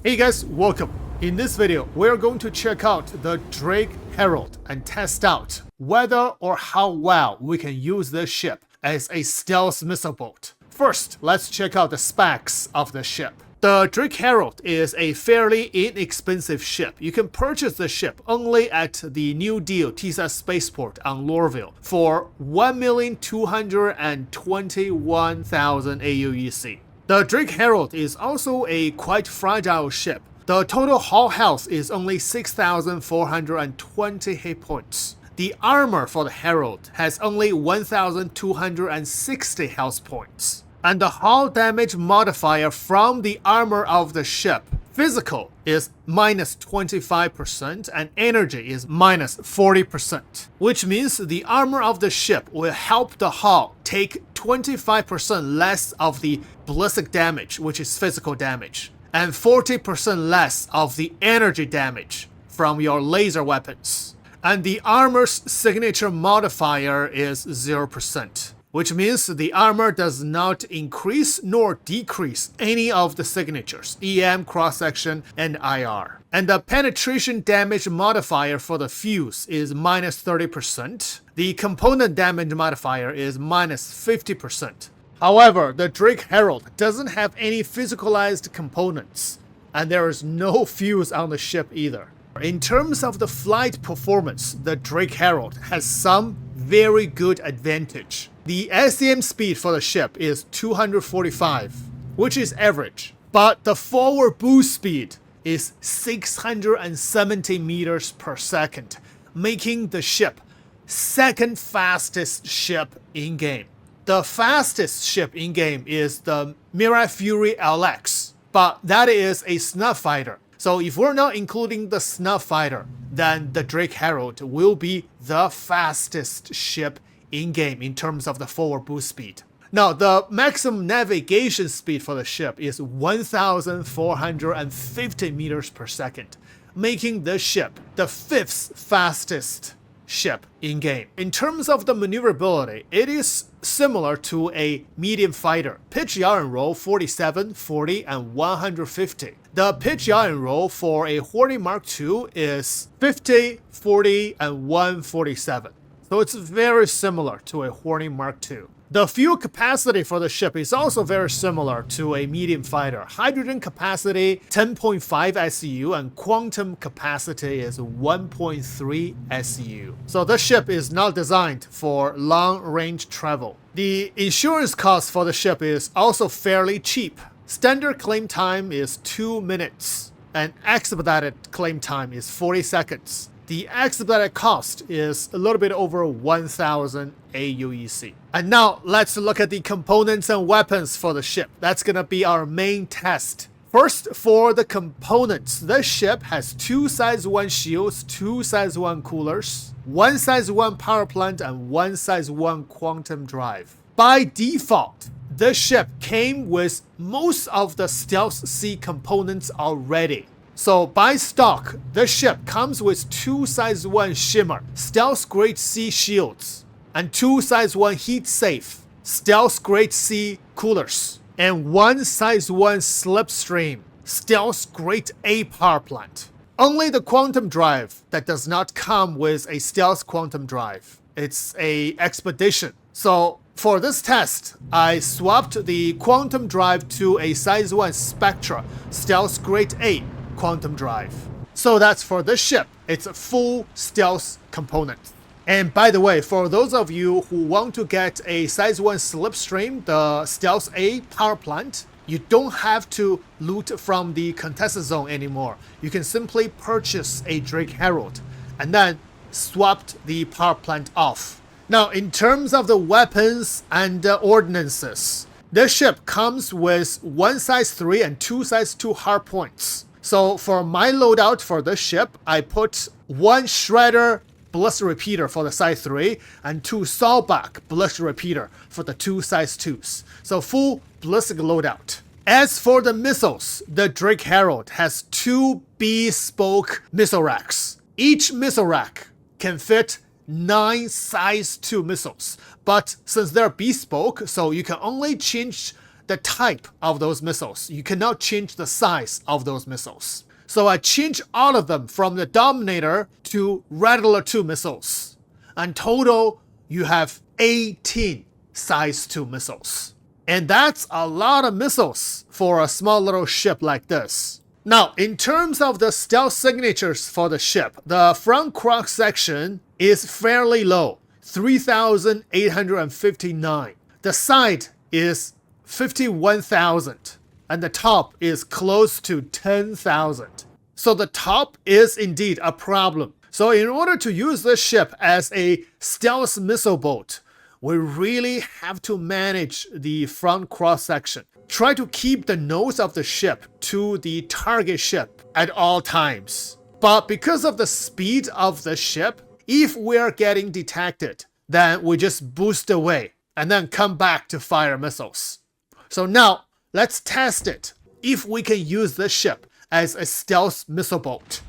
Hey guys, welcome. In this video, we're going to check out the Drake Herald and test out whether or how well we can use this ship as a stealth missile boat. First, let's check out the specs of the ship. The Drake Herald is a fairly inexpensive ship. You can purchase the ship only at the New Deal TSS Spaceport on Lorville for 1,221,000 AUEC. The Drake Herald is also a quite fragile ship. The total hull health is only 6,420 hit points. The armor for the Herald has only 1,260 health points. And the hull damage modifier from the armor of the ship, physical, is minus 25% and energy is minus 40%. Which means the armor of the ship will help the hull take 25% less of the ballistic damage, which is physical damage, and 40% less of the energy damage from your laser weapons. And the armor's signature modifier is 0%. Which means the armor does not increase nor decrease any of the signatures, EM, cross-section, and IR. And the penetration damage modifier for the fuse is minus 30%. The component damage modifier is minus 50%. However, the Drake Herald doesn't have any physicalized components, and there is no fuse on the ship either. In terms of the flight performance, the Drake Herald has some very good advantage. The SEM speed for the ship is 245, which is average, but the forward boost speed is 670 meters per second, making the ship second fastest ship in-game. The fastest ship in-game is the Mirai Fury LX, but that is a snuff fighter. So if we're not including the snuff fighter, then the Drake Herald will be the fastest ship in-game in terms of the forward boost speed. Now, the maximum navigation speed for the ship is 1,450 meters per second, making the ship the fifth fastest ship in-game. In terms of the maneuverability, it is similar to a medium fighter. Pitch yaw and roll 47, 40, and 150. The pitch yaw and roll for a Hornet Mark II is 50, 40, and 147. So it's very similar to a Hornet Mark II. The fuel capacity for the ship is also very similar to a medium fighter. Hydrogen capacity 10.5 SU and quantum capacity is 1.3 SU. So this ship is not designed for long-range travel. The insurance cost for the ship is also fairly cheap. Standard claim time is 2 minutes and expedited claim time is 40 seconds. The expedited cost is a little bit over 1,000 AUEC. And now let's look at the components and weapons for the ship. That's gonna be our main test. First, for the components, the ship has 2 size 1 shields, 2 size 1 coolers, 1 size 1 power plant, and 1 size 1 quantum drive. By default, the ship came with most of the Stealth C components already. So by stock, the ship comes with 2 size 1 shimmer Stealth Grade C shields and 2 size 1 heat safe Stealth Grade C coolers and 1 size 1 Slipstream Stealth Grade A power plant. Only the quantum drive that does not come with a stealth quantum drive. It's a expedition. So for this test, I swapped the quantum drive to a size 1 Spectra Stealth Grade A quantum drive. So that's for this ship. It's a full stealth component. And by the way, for those of you who want to get a size 1 Slipstream, the Stealth A power plant, you don't have to loot from the contested zone anymore. You can simply purchase a Drake Herald and then swap the power plant off. Now, in terms of the weapons and ordnances, this ship comes with 1 size 3 and 2 size 2 hard points. So for my loadout for this ship, I put 1 Shredder ballistic repeater for the size 3 and 2 Sawback ballistic repeater for the 2 size 2s. So full ballistic loadout. As for the missiles, the Drake Herald has 2 bespoke missile racks. Each missile rack can fit 9 size 2 missiles, but since they're bespoke, so you can only change the type of those missiles. You cannot change the size of those missiles. So I changed all of them from the Dominator to Rattler 2 missiles. And total, you have 18 size 2 missiles. And that's a lot of missiles for a small little ship like this. Now, in terms of the stealth signatures for the ship, the front cross section is fairly low, 3,859. The side is 51,000. And the top is close to 10,000. So the top is indeed a problem. So in order to use this ship as a stealth missile boat, we really have to manage the front cross section. Try to keep the nose of the ship to the target ship at all times. But because of the speed of the ship, if we're getting detected, then we just boost away and then come back to fire missiles. So now, let's test it, if we can use this ship as a stealth missile boat.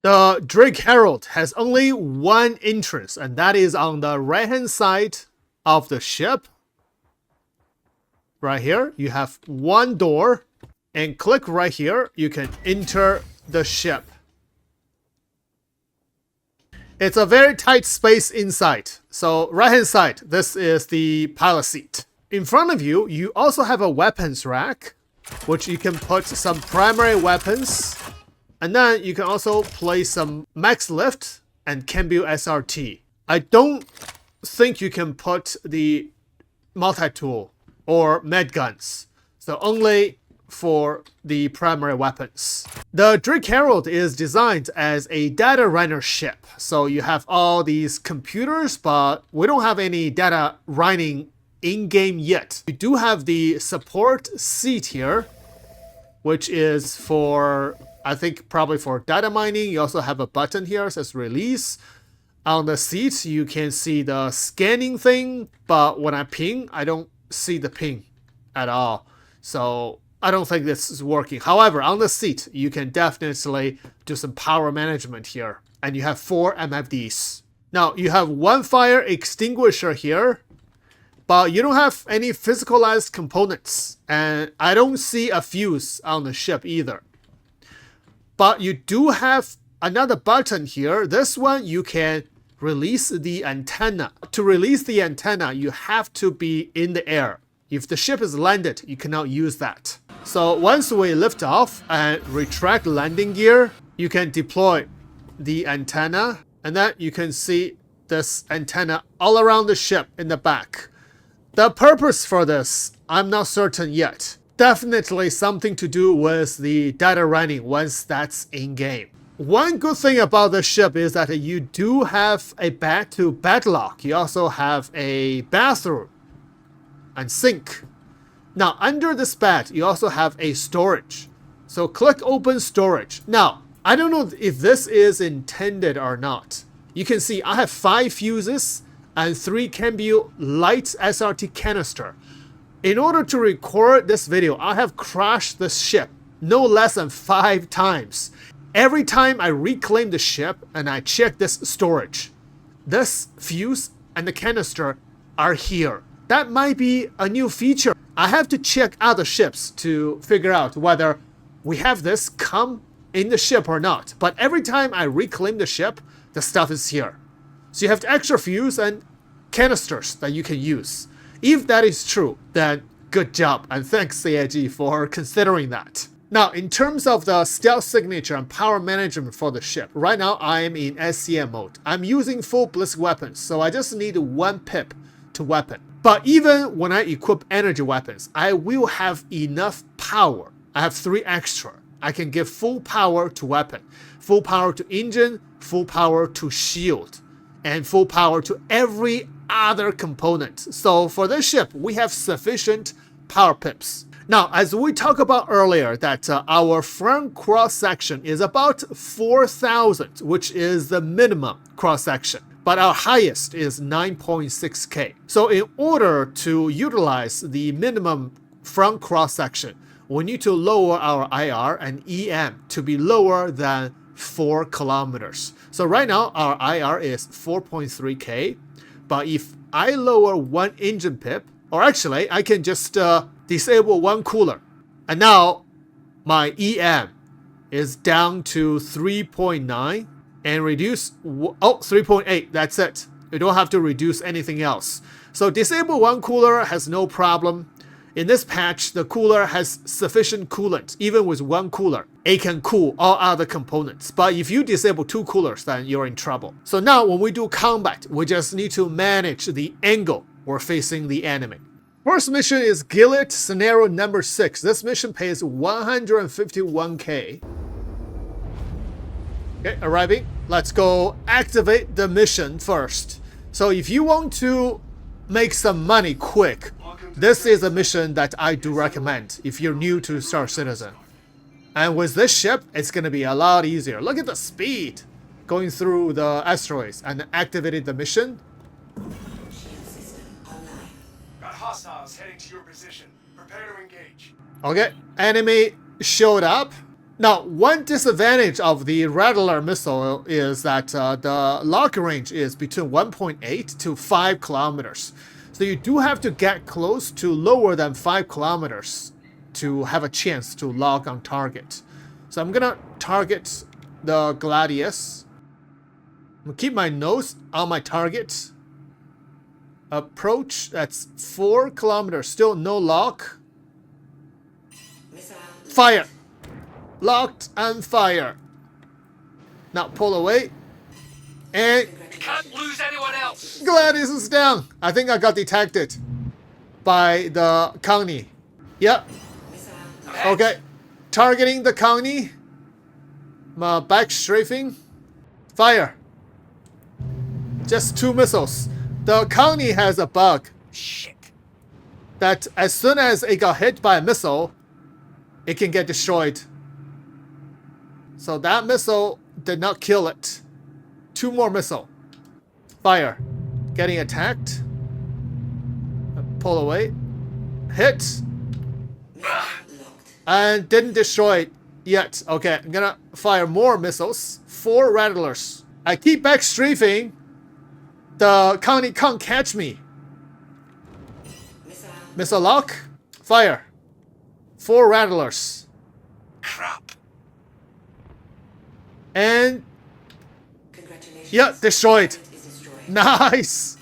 The Drake Herald has only one entrance, and that is on the right-hand side of the ship. Right here, you have one door, and click right here, you can enter the ship. It's a very tight space inside. So right-hand side, this is the pilot seat. In front of you, you also have a weapons rack, which you can put some primary weapons. And then you can also place some max lift and Cambio SRT. I don't think you can put the multi-tool or med guns. So only for the primary weapons. The Drake Herald is designed as a data runner ship. So you have all these computers, but we don't have any data running in-game yet. We do have the support seat here, which is for, I think, probably for data mining. You also have a button here that says release. On the seat, you can see the scanning thing, but when I ping, I don't see the ping at all. So I don't think this is working. However, on the seat, you can definitely do some power management here. And you have 4 MFDs. Now, you have one fire extinguisher here, but you don't have any physicalized components. And I don't see a fuse on the ship either. But you do have another button here. This one, you can release the antenna. To release the antenna, you have to be in the air. If the ship is landed, you cannot use that. So once we lift off and retract landing gear, you can deploy the antenna. And then you can see this antenna all around the ship in the back. The purpose for this, I'm not certain yet. Definitely something to do with the data running once that's in-game. One good thing about the ship is that you do have a bed-to-bed lock. You also have a bathroom and sink. Now, under this bed, you also have a storage. So click open storage. Now, I don't know if this is intended or not. You can see I have 5 fuses and 3 Cambio light SRT canister. In order to record this video, I have crashed the ship no less than 5 times. Every time I reclaim the ship and I check this storage, this fuse and the canister are here. That might be a new feature. I have to check other ships to figure out whether we have this come in the ship or not. But every time I reclaim the ship, the stuff is here. So you have the extra fuse and canisters that you can use. If that is true, then good job, and thanks CIG for considering that. Now, in terms of the stealth signature and power management for the ship, right now I am in SCM mode. I'm using full ballistic weapons, so I just need 1 pip to weapon. But even when I equip energy weapons, I will have enough power. I have 3 extra. I can give full power to weapon, full power to engine, full power to shield, and full power to every other component. So for this ship, we have sufficient power pips. Now, as we talked about earlier, that our front cross section is about 4,000, which is the minimum cross section. But our highest is 9.6K. So in order to utilize the minimum front cross section, we need to lower our IR and EM to be lower than 4 kilometers. So right now, our IR is 4.3K. But if I lower 1 engine pip Or actually, I can just disable one cooler. And now my EM is down to 3.9 and reduce, 3.8, that's it. You don't have to reduce anything else. So disable one cooler has no problem. In this patch, the cooler has sufficient coolant. Even with one cooler, it can cool all other components. But if you disable two coolers, then you're in trouble. So now when we do combat, we just need to manage the angle we're facing the enemy. First mission is Gilead Scenario number 6. This mission pays 151k. Okay, arriving. Let's go activate the mission first. So if you want to make some money quick, this is a mission that I do recommend if you're new to Star Citizen. And with this ship, it's going to be a lot easier. Look at the speed going through the asteroids and activated the mission. Got hostiles heading to your position. Prepare to engage. Okay, enemy showed up. Now, one disadvantage of the Rattler missile is that the lock range is between 1.8 to 5 kilometers. So you do have to get close to lower than 5 kilometers to have a chance to lock on target. So I'm gonna target the Gladius. I'm gonna keep my nose on my target. Approach, that's 4 kilometers, still no lock. Fire! Locked and fire. Now pull away. And We can't lose anyone else. Gladius is down. I think I got detected by the county. Yep. Okay. Targeting the county. My back strafing. Fire. Just 2 missiles. The county has a bug. Shit. That as soon as it got hit by a missile, it can get destroyed. So that missile did not kill it. 2 more missile. Fire. Getting attacked. Pull away. Hit. And didn't destroy it yet. Okay, I'm gonna fire more missiles. 4 rattlers. I keep back strafing. The county can't catch me. Missile lock. Fire. 4 rattlers. Crap. And yeah, destroyed. Nice.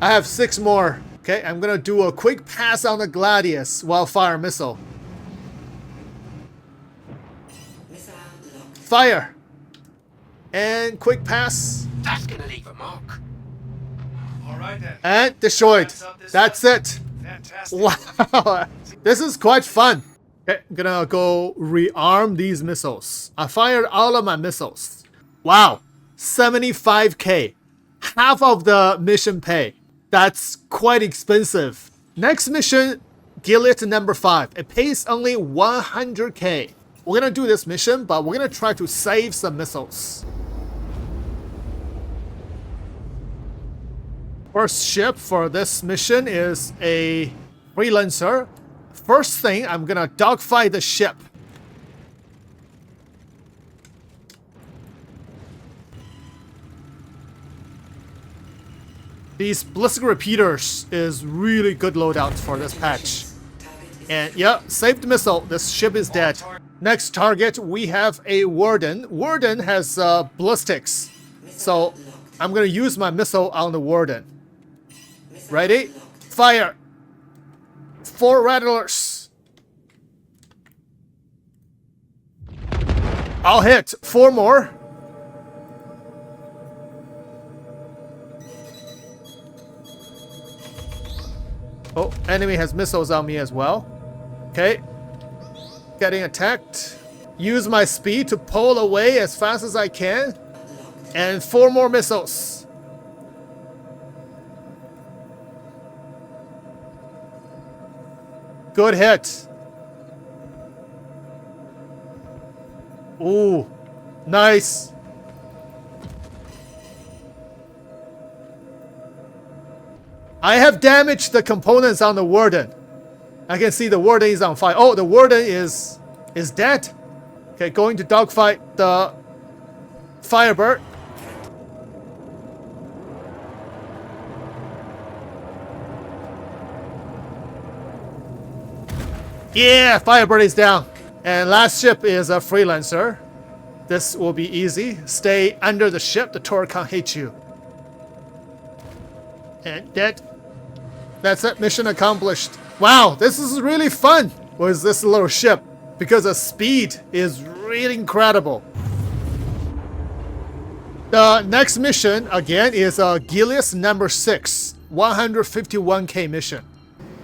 I have 6 more. Okay, I'm gonna do a quick pass on the Gladius while fire missile. Fire. And quick pass. That's gonna leave a mark. All right then. And destroyed. That's it. Fantastic. Wow. This is quite fun. Okay, I'm gonna go rearm these missiles. I fired all of my missiles. Wow. 75k. Half of the mission pay. That's quite expensive. Next mission, Gilead number 5. It pays only 100k. We're gonna do this mission, but we're gonna try to save some missiles. First ship for this mission is a freelancer. First thing, I'm gonna dogfight the ship. These ballistic repeaters is really good loadout for this patch. And yeah, saved missile. This ship is dead. Next target, we have a Warden. Warden has ballistics. So I'm gonna use my missile on the Warden. Ready? Fire! 4 rattlers. I'll hit 4 more. Oh, enemy has missiles on me as well. Okay. Getting attacked. Use my speed to pull away as fast as I can. And 4 more missiles. Good hit. Ooh, nice. I have damaged the components on the Warden. I can see the Warden is on fire. Oh, the Warden is dead. Okay, going to dogfight the Firebird. Yeah, Firebird is down. And last ship is a Freelancer. This will be easy. Stay under the ship, the turret can't hit you. And dead. That's it, mission accomplished. Wow, this is really fun with this little ship because the speed is really incredible. The next mission, again, is Gilius number 6, 151k mission.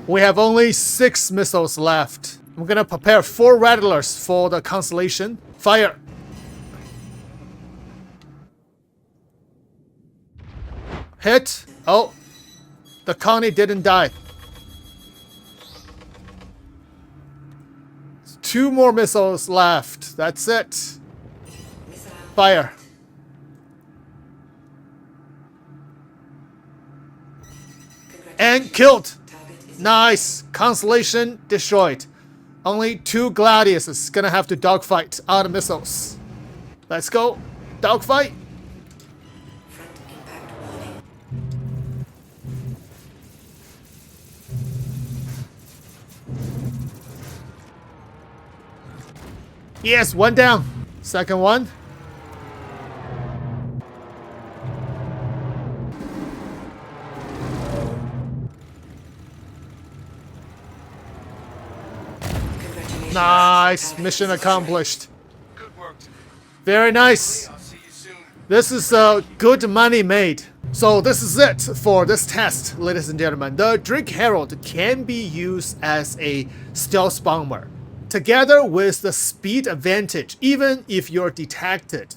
We have only 6 missiles left. I'm gonna prepare 4 Rattlers for the Constellation. Fire! Hit! Oh, the Connie didn't die. 2 more missiles left. That's it. Fire! And killed! Nice! Constellation destroyed. Only 2 Gladiuses gonna have to dogfight out of missiles. Let's go. Dogfight! Yes, 1 down. Second one. Nice. Mission accomplished. Good work. Very nice. I'll see you soon. This is good money made. So this is it for this test, ladies and gentlemen. The Drake Herald can be used as a stealth bomber. Together with the speed advantage, even if you're detected,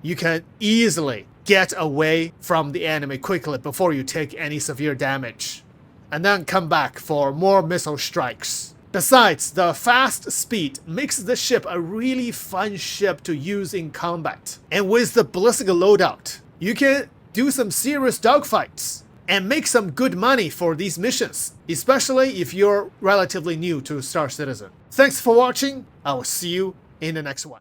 you can easily get away from the enemy quickly before you take any severe damage. And then come back for more missile strikes. Besides, the fast speed makes this ship a really fun ship to use in combat. And with the ballistic loadout, you can do some serious dogfights and make some good money for these missions, especially if you're relatively new to Star Citizen. Thanks for watching. I will see you in the next one.